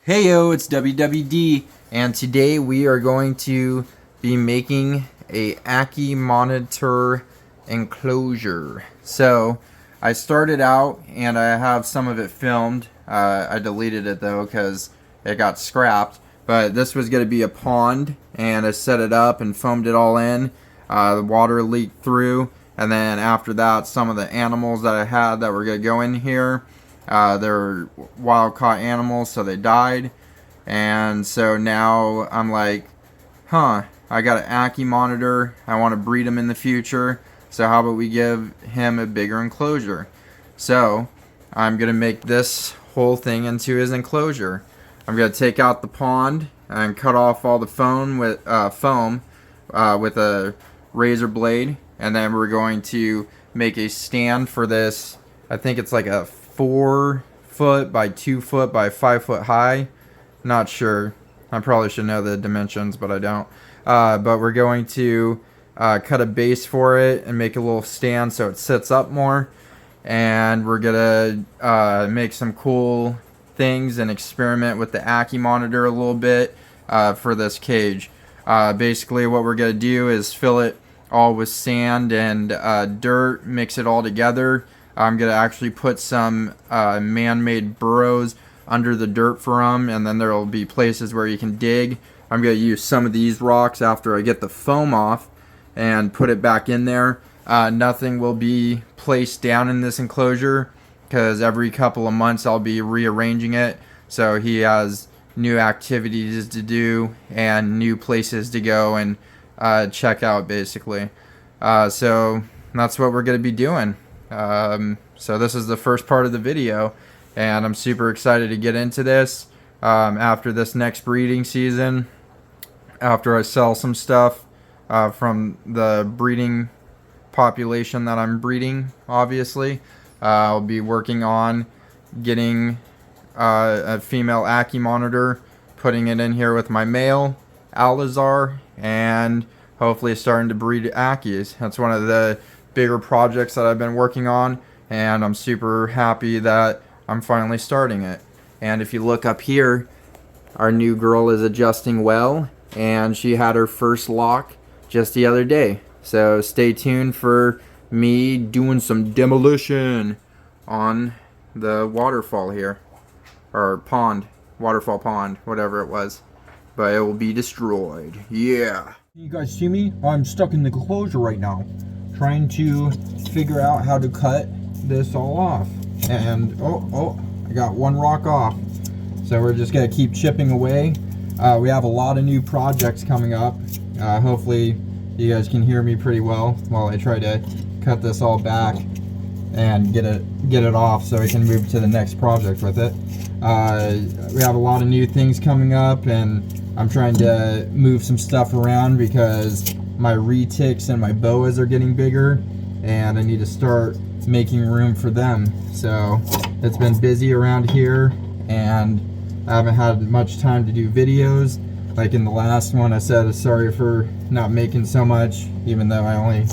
Heyo, it's WWD, and today we are going to be making a ackie monitor enclosure. So I started out and I have some of it filmed. I deleted it though because it got scrapped. But this was going to be a pond, and I set it up and foamed it all in. The water leaked through, and then after that, some of the animals that I had that were going to go in here, they're wild caught animals, so they died. And so now I'm like, I got an ackie monitor. I want to breed him in the future. So how about we give him a bigger enclosure? So I'm going to make this whole thing into his enclosure. I'm going to take out the pond and cut off all the foam with a razor blade. And then we're going to make a stand for this. I think it's like a 4 foot by 2 foot by 5 foot high. Not sure. I probably should know the dimensions, but I don't. But we're going to cut a base for it and make a little stand so it sits up more. And we're going to make some cool things and experiment with the ackie monitor a little bit for this cage. Basically what we're going to do is fill it all with sand and dirt, mix it all together. I'm going to actually put some man-made burrows under the dirt for them, and then there will be places where you can dig. I'm going to use some of these rocks after I get the foam off and put it back in there. Nothing will be placed down in this enclosure because every couple of months I'll be rearranging it so he has new activities to do and new places to go and check out, basically. So that's what we're going to be doing. So this is the first part of the video, and I'm super excited to get into this after this next breeding season. After I sell some stuff from the breeding population that I'm breeding, obviously, I'll be working on getting a female ackie monitor, putting it in here with my male Alazar, and hopefully starting to breed ackies. That's one of the bigger projects that I've been working on, and I'm super happy that I'm finally starting it. And if you look up here, our new girl is adjusting well, and she had her first lock just the other day. So stay tuned for me doing some demolition on the waterfall here, or pond, waterfall pond, whatever it was, but it will be destroyed. Yeah. You guys see me? I'm stuck in the enclosure right now, trying to figure out how to cut this all off. And I got one rock off. So we're just gonna keep chipping away. We have a lot of new projects coming up. Hopefully you guys can hear me pretty well while I try to cut this all back and get it off so we can move to the next project with it. We have a lot of new things coming up, and I'm trying to move some stuff around because my retics and my boas are getting bigger, and I need to start making room for them. So it's been busy around here, and I haven't had much time to do videos. Like in the last one, I said sorry for not making so much, even though I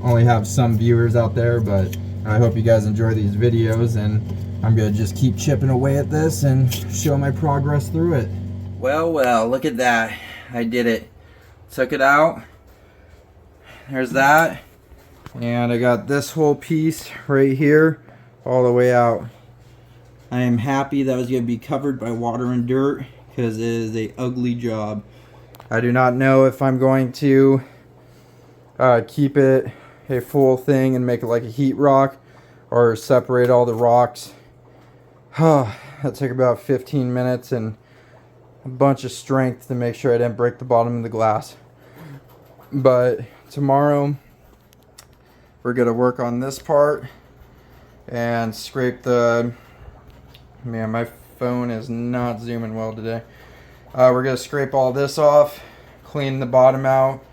only have some viewers out there. But I hope you guys enjoy these videos, and I'm gonna just keep chipping away at this and show my progress through it. Well, look at that. I did it. Took it out. There's that. And I got this whole piece right here all the way out. I am happy that was going to be covered by water and dirt because it is a ugly job. I do not know if I'm going to keep it a full thing and make it like a heat rock, or separate all the rocks. That took about 15 minutes and a bunch of strength to make sure I didn't break the bottom of the glass. But tomorrow we're gonna work on this part and scrape the, man, my phone is not zooming well today. We're gonna scrape all this off, clean the bottom out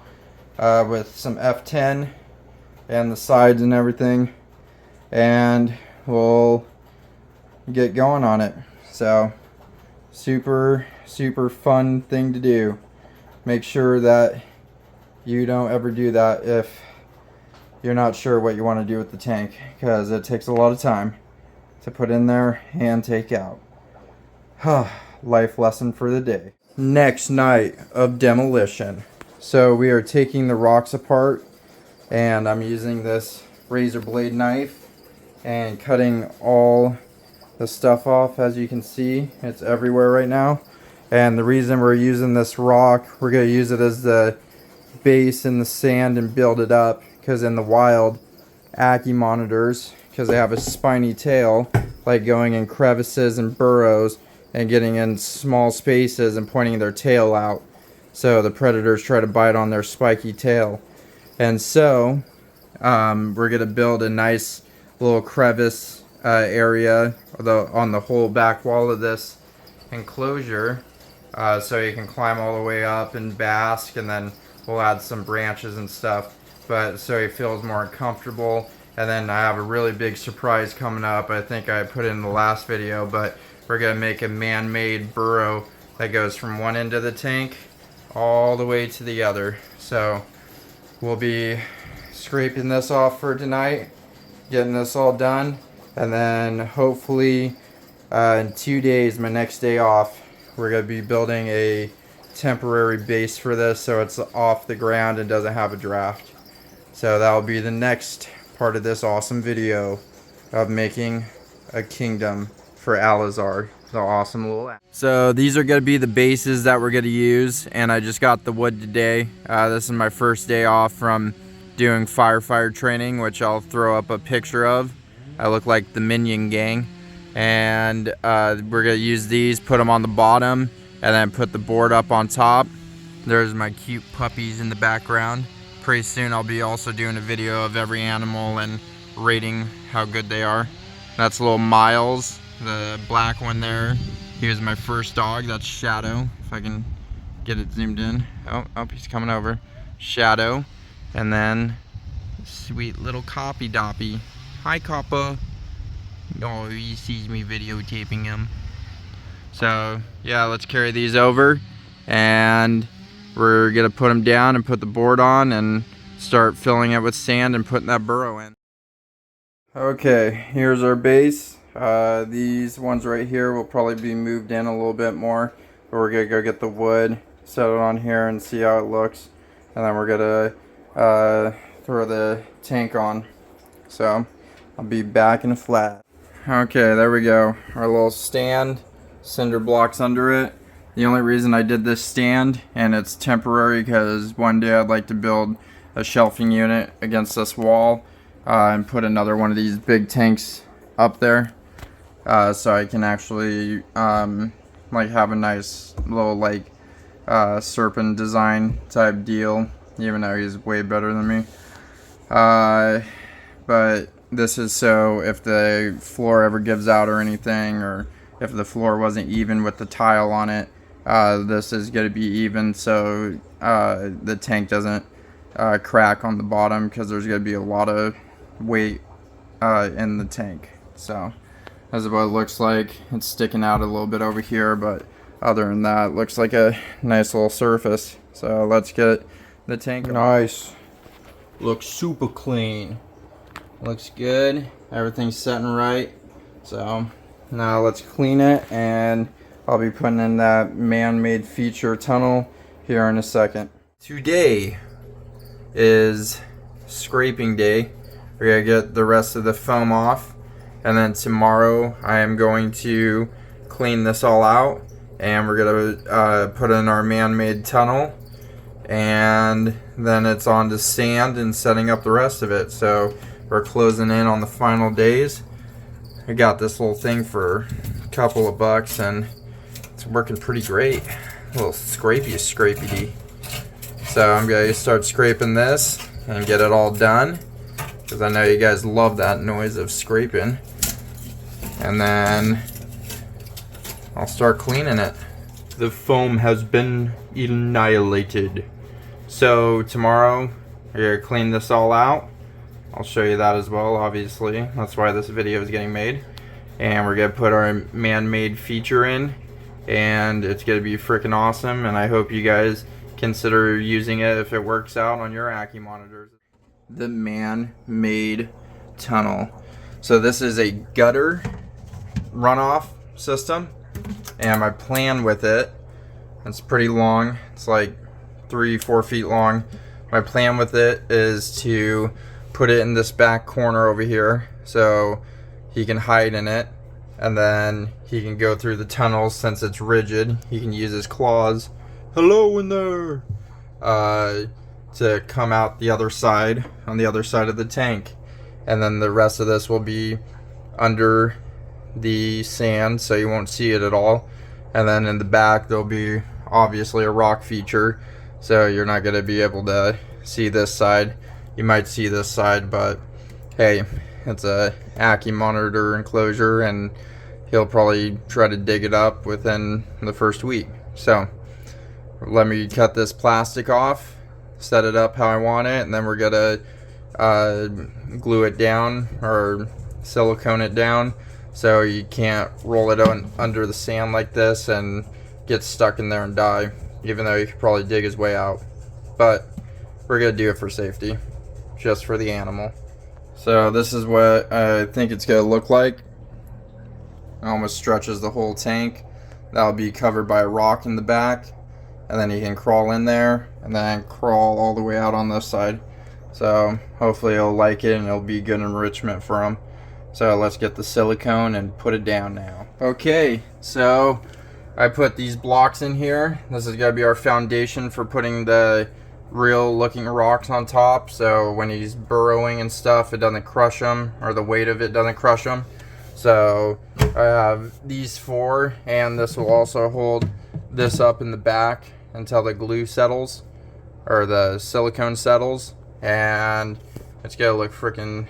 with some F10 and the sides and everything, and we'll get going on it. So super fun thing to do. Make sure that you don't ever do that if you're not sure what you want to do with the tank, because it takes a lot of time to put in there and take out. Life lesson for the day. Next night of demolition. So we are taking the rocks apart, and I'm using this razor blade knife and cutting all the stuff off. As you can see, it's everywhere right now. And the reason we're using this rock, we're going to use it as the base in the sand and build it up, because in the wild, ackie monitors, because they have a spiny tail, like going in crevices and burrows and getting in small spaces and pointing their tail out, so the predators try to bite on their spiky tail. And so we're going to build a nice little crevice area on the whole back wall of this enclosure, so you can climb all the way up and bask, and then we'll add some branches and stuff, but so he feels more comfortable. And then I have a really big surprise coming up. I think I put it in the last video, but we're gonna make a man-made burrow that goes from one end of the tank all the way to the other. So we'll be scraping this off for tonight, getting this all done, and then hopefully in 2 days, my next day off, we're gonna be building a temporary base for this, so it's off the ground and doesn't have a draft. So that will be the next part of this awesome video of making a kingdom for Alizar, the awesome little. So these are going to be the bases that we're going to use, and I just got the wood today. This is my first day off from doing firefighter training, which I'll throw up a picture of. I look like the Minion Gang, and we're going to use these, put them on the bottom, and then put the board up on top. There's my cute puppies in the background. Pretty soon I'll be also doing a video of every animal and rating how good they are. That's little Miles, the black one there. He was my first dog. That's Shadow, if I can get it zoomed in. Oh, he's coming over. Shadow. And then sweet little Coppy Doppy. Hi, Coppa. Oh, he sees me videotaping him. So yeah, let's carry these over, and we're gonna put them down and put the board on and start filling it with sand and putting that burrow in. Okay, here's our base. These ones right here will probably be moved in a little bit more, but we're gonna go get the wood, set it on here and see how it looks, and then we're gonna throw the tank on. So I'll be back in a flat. Okay, there we go. Our little stand, cinder blocks under it. The only reason I did this stand, and it's temporary, because one day I'd like to build a shelving unit against this wall and put another one of these big tanks up there, so I can actually like have a nice little like serpent design type deal, even though he's way better than me. But this is so if the floor ever gives out or anything, or if the floor wasn't even with the tile on it, this is going to be even, so the tank doesn't crack on the bottom, because there's going to be a lot of weight in the tank. So that's what it looks like. It's sticking out a little bit over here, but other than that, it looks like a nice little surface. So let's get the tank. Nice. Looks super clean. Looks good. Everything's setting right. So now let's clean it, and I'll be putting in that man-made feature tunnel here in a second. Today is scraping day. We're gonna get the rest of the foam off, and then tomorrow I am going to clean this all out, and we're gonna put in our man-made tunnel, and then it's on to sand and setting up the rest of it. So we're closing in on the final days. I got this little thing for a couple of bucks, and it's working pretty great. A little scrapey. So I'm gonna start scraping this and get it all done, because I know you guys love that noise of scraping. And then I'll start cleaning it. The foam has been annihilated. So tomorrow we're gonna clean this all out. I'll show you that as well, obviously. That's why this video is getting made. And we're gonna put our man-made feature in, and it's gonna be freaking awesome, and I hope you guys consider using it if it works out on your ackie monitors. The man-made tunnel. So this is a gutter runoff system, And my plan with it, it's pretty long, it's like 3-4 feet long. My plan with it is to put it in this back corner over here so he can hide in it, and then he can go through the tunnels. Since it's rigid, he can use his claws, hello in there, to come out the other side, on the other side of the tank. And then the rest of this will be under the sand, so you won't see it at all. And then in the back there'll be obviously a rock feature, so you're not going to be able to see this side. You might see this side, but hey, it's a ackie monitor enclosure, and he'll probably try to dig it up within the first week. So let me cut this plastic off, set it up how I want it, and then we're gonna glue it down, or silicone it down, so you can't roll it on under the sand like this and get stuck in there and die, even though you could probably dig his way out. But we're gonna do it for safety, just for the animal. So this is what I think it's gonna look like. It almost stretches the whole tank. That'll be covered by a rock in the back, and then he can crawl in there and then crawl all the way out on this side. So hopefully he'll like it, and it'll be good enrichment for him. So let's get the silicone and put it down now. Okay, so I put these blocks in here. This is gonna be our foundation for putting the real looking rocks on top, so when he's burrowing and stuff, it doesn't crush him, or the weight of it doesn't crush him. So I have these 4, and this will also hold this up in the back until the glue settles, or the silicone settles, and it's gonna look freaking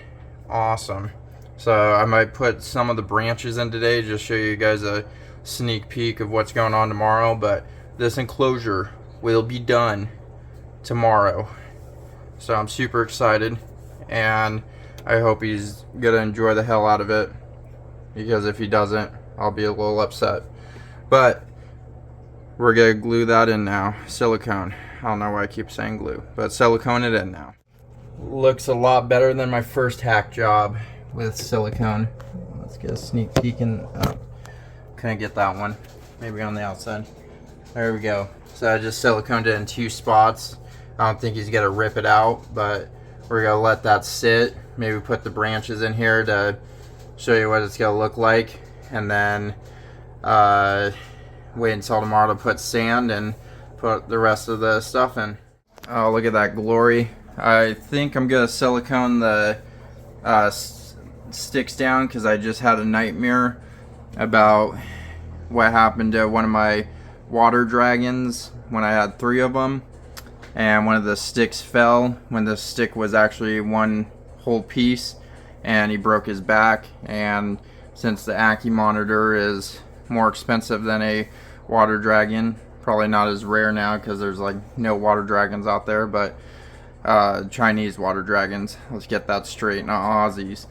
awesome. So I might put some of the branches in today, just show you guys a sneak peek of what's going on tomorrow. But this enclosure will be done tomorrow, so I'm super excited, and I hope he's gonna enjoy the hell out of it, because if he doesn't, I'll be a little upset. But we're gonna glue that in now. Silicone. I don't know why I keep saying glue, but silicone it in now. Looks a lot better than my first hack job with silicone. Let's get a sneak peek in. Couldn't get that one. Maybe on the outside. There we go. So I just siliconed it in 2 spots. I don't think he's gonna rip it out, but we're gonna let that sit. Maybe put the branches in here to show you what it's gonna look like, and then wait until tomorrow to put sand and put the rest of the stuff in. Oh, look at that glory. I think I'm gonna silicone the sticks down, because I just had a nightmare about what happened to one of my water dragons when I had 3 of them, and one of the sticks fell when the stick was actually one whole piece, and he broke his back. And since the ackie monitor is more expensive than a water dragon, probably not as rare now because there's like no water dragons out there, but Chinese water dragons, let's get that straight, not Aussies.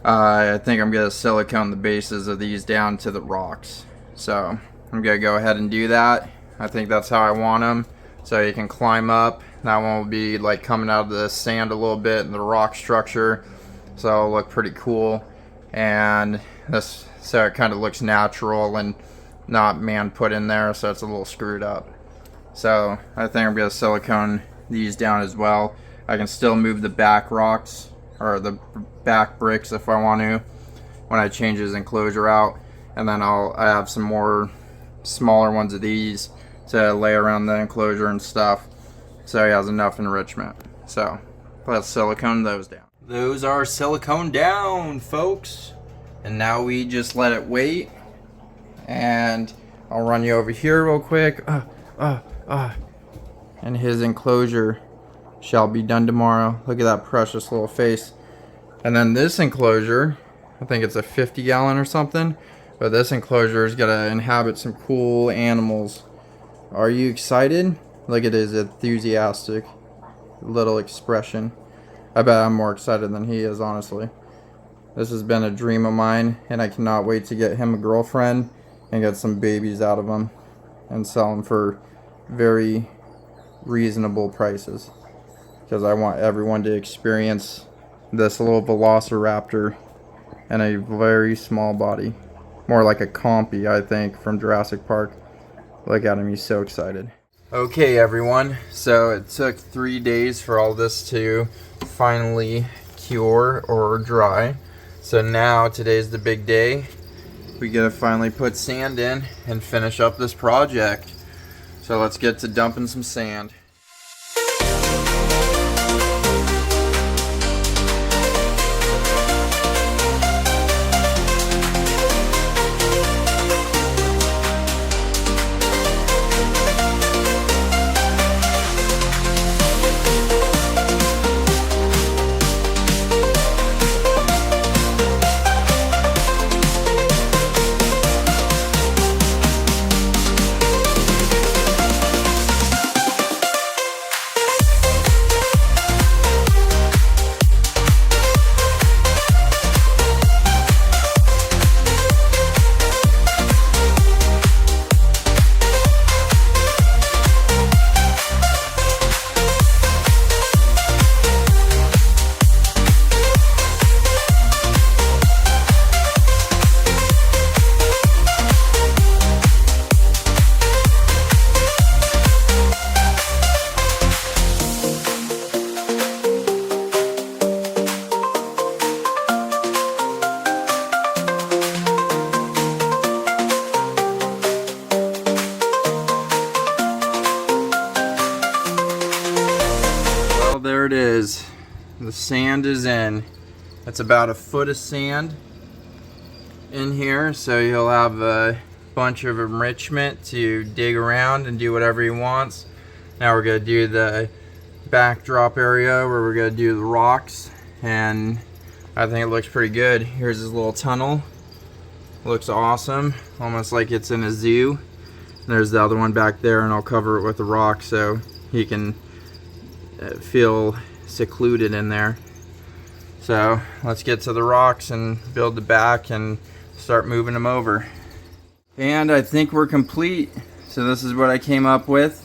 I think I'm gonna silicone the bases of these down to the rocks, so I'm gonna go ahead and do that. I think that's how I want them, so you can climb up. That one will be like coming out of the sand a little bit in the rock structure, so it'll look pretty cool. And this, so it kind of looks natural and not man put in there, so it's a little screwed up. So I think I'm gonna silicone these down as well. I can still move the back rocks, or the back bricks, if I want to, when I change his enclosure out. And then I have some more smaller ones of these to lay around the enclosure and stuff, so he has enough enrichment. So let's silicone those down. Those are silicone down, folks, and now we just let it wait. And I'll run you over here real quick. And his enclosure shall be done tomorrow. Look at that precious little face. And then this enclosure, I think it's a 50-gallon or something, but this enclosure is gonna inhabit some cool animals. Are you excited? Look at his enthusiastic little expression. I bet I'm more excited than he is, honestly. This has been a dream of mine, and I cannot wait to get him a girlfriend and get some babies out of him and sell them for very reasonable prices, because I want everyone to experience this little Velociraptor and a very small body. more like a compy, I think, from Jurassic Park. Look at him, he's so excited. Okay, everyone, so it took 3 days for all this to finally cure or dry. So now today's the big day. We gotta finally put sand in and finish up this project. So let's get to dumping some sand. There it is. The sand is in. It's about a foot of sand in here, so he'll have a bunch of enrichment to dig around and do whatever he wants. Now we're gonna do the backdrop area where we're gonna do the rocks, and I think it looks pretty good. Here's his little tunnel. Looks awesome, almost like it's in a zoo. There's the other one back there, and I'll cover it with the rock so he can feel secluded in there. So let's get to the rocks and build the back and start moving them over. And I think we're complete. So this is what I came up with.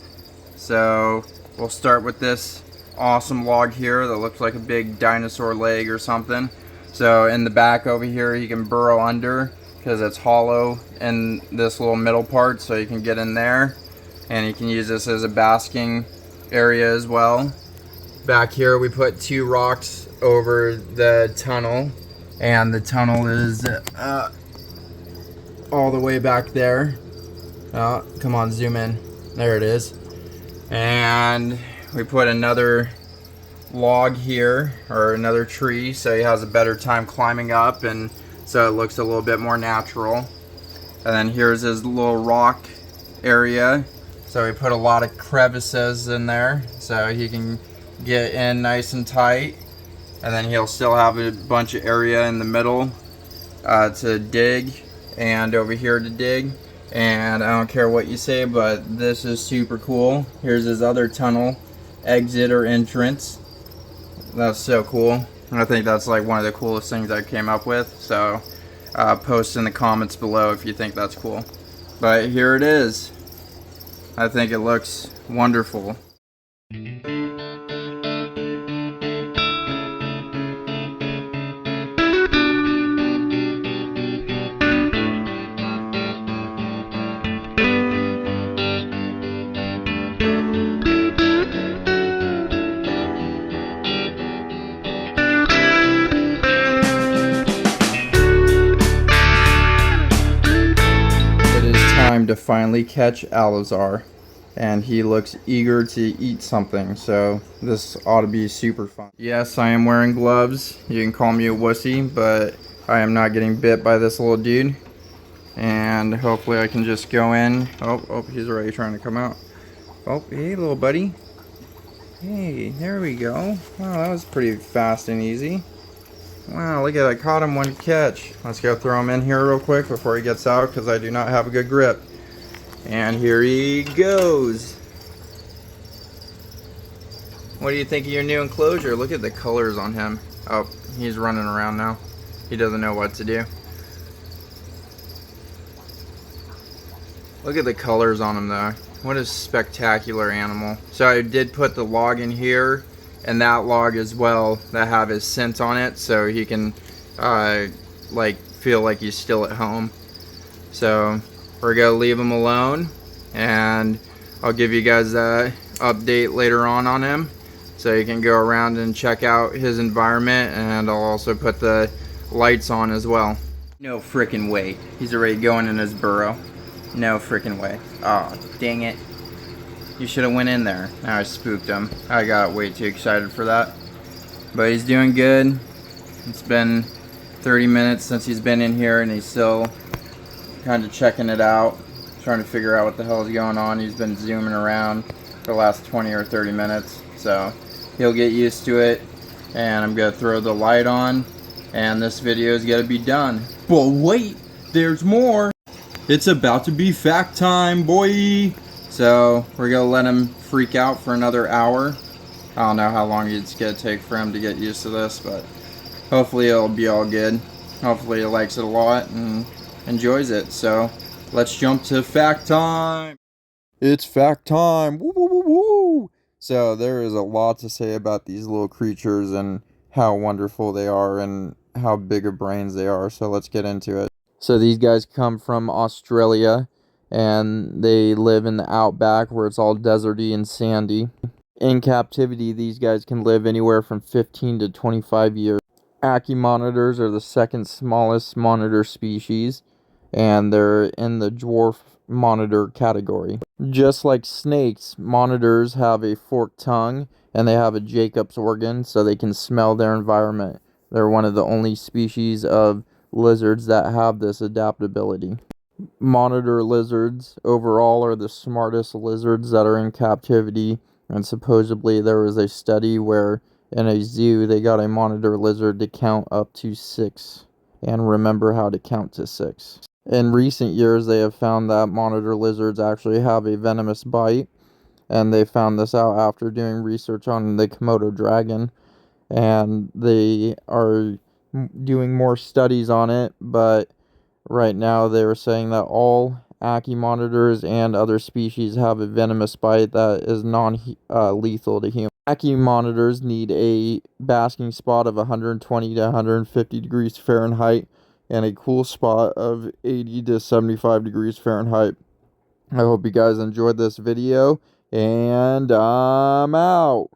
So we'll start with this awesome log here that looks like a big dinosaur leg or something. So in the back over here you can burrow under because it's hollow in this little middle part, so you can get in there, and you can use this as a basking area as well. Back here we put 2 rocks over the tunnel, and the tunnel is all the way back there. Come on, zoom in. There it is. And we put another log here, or another tree, so he has a better time climbing up, and so it looks a little bit more natural. And then here's his little rock area. So we put a lot of crevices in there so he can get in nice and tight, and then he'll still have a bunch of area in the middle to dig, and over here to dig. And I don't care what you say, but this is super cool. Here's his other tunnel exit or entrance. That's so cool. I think that's like one of the coolest things I came up with. So post in the comments below if you think that's cool. But here it is. I think it looks wonderful. To finally catch Alazar, and he looks eager to eat something, so this ought to be super fun. Yes, I am wearing gloves. You can call me a wussy, but I am not getting bit by this little dude, and hopefully I can just go in. Oh, he's already trying to come out. Oh, hey little buddy. Hey, there we go. Wow, that was pretty fast and easy. Wow, look at that, I caught him one catch. Let's go throw him in here real quick before he gets out, because I do not have a good grip. And here he goes. What do you think of your new enclosure? Look at the colors on him. Oh, he's running around now. He doesn't know what to do. Look at the colors on him though. What a spectacular animal. So I did put the log in here, and that log as well that have his scent on it, so he can like feel like he's still at home. So we're gonna leave him alone, and I'll give you guys a update later on him, so you can go around and check out his environment, and I'll also put the lights on as well. No freaking way. He's already going in his burrow. No freaking way. Oh, dang it. You should have went in there. Now I spooked him. I got way too excited for that. But he's doing good. It's been 30 minutes since he's been in here, and he's still kind of checking it out, trying to figure out what the hell is going on. He's been zooming around for the last 20 or 30 minutes. So he'll get used to it, and I'm going to throw the light on, and this video is going to be done. But wait, there's more. It's about to be fact time, boy. So we're going to let him freak out for another hour. I don't know how long it's going to take for him to get used to this, but hopefully it'll be all good. Hopefully he likes it a lot and enjoys it. So let's jump to fact time. It's fact time. Woo, woo, woo, woo. So there is a lot to say about these little creatures and how wonderful they are and how big of brains they are. So let's get into it. So these guys come from Australia, and they live in the outback where it's all deserty and sandy. In captivity, these guys can live anywhere from 15 to 25 years. Ackie monitors are the second smallest monitor species, and they're in the dwarf monitor category. Just like snakes, monitors have a forked tongue, and they have a Jacob's organ, so they can smell their environment. They're one of the only species of lizards that have this adaptability. Monitor lizards overall are the smartest lizards that are in captivity, and supposedly there was a study where in a zoo they got a monitor lizard to count up to 6 and remember how to count to 6. In recent years, they have found that monitor lizards actually have a venomous bite, and they found this out after doing research on the Komodo dragon, and they are doing more studies on it. But right now they were saying that all ackie monitors and other species have a venomous bite that is non-lethal to humans. Ackie monitors need a basking spot of 120 to 150 degrees Fahrenheit and a cool spot of 80 to 75 degrees Fahrenheit. I hope you guys enjoyed this video, and I'm out.